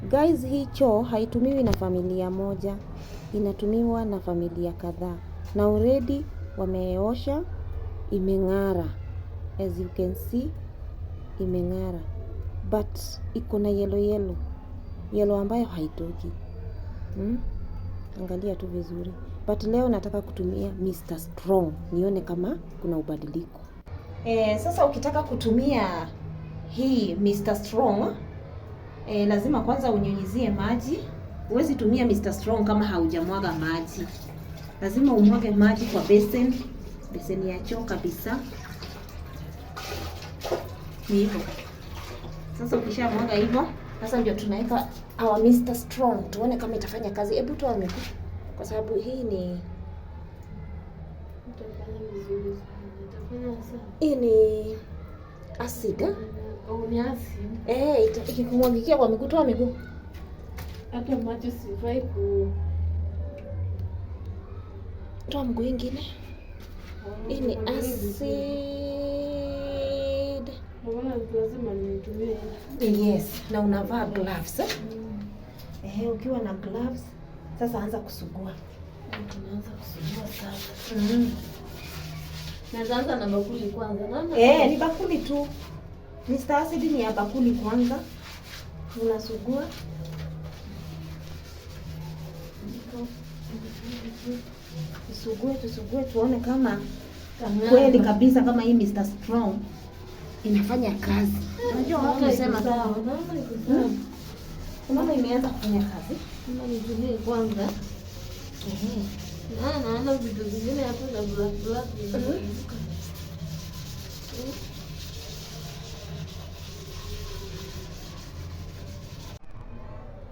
Guys, hii choo haitumiwi na familia moja, inatumiwa na familia kadhaa. Na already wameosha, imeng'ara. As you can see, imeng'ara. But iko na yellow. Yellow ambayo haitoki. Angalia tu vizuri. But leo nataka kutumia Mr. Strong. Nione kama kuna ubadiliko. Sasa ukitaka kutumia hii Mr. Strong, lazima kwanza unyunyizie maji. Huwezi tumia Mr. Strong kama haujamwaga maji. Lazima umwage maji kwa beseni ya choo kabisa. Ni hivyo. Sasa ukishamwaga hivyo, sasa ndio tunaweka our Mr. Strong. Tuone kama itafanya kazi. Hebu toa miguu. Kwa sababu hii ni acid. Ni acid. Ikikumwagikia kwa miguu, toa miguu. Hata macho sifai toa mguu ingine. Hii ni acid. Mbona lazima nitumie? Yes, na unavaa gloves. Ukiwa na gloves, sasa anza kusugua. Tunaanza kusugua sasa. Naanza na bakuli kwanza. Ni bakuli tu. Mr. Acid ni ya bakuli kwanza. Unasugua. Tusugue tuone kama kweli kabisa kama hii Mr. Strong inafanya kazi. Unajua watu wanasema sawa. Unaona imeanza kufanya kazi. Kama nitumie kwanza. Naona vitu vingine hapo na black.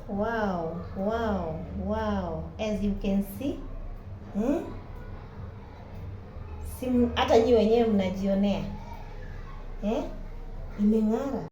Wow. As you can see, hata nyinyi wenyewe mnajionea. Imeng'ara.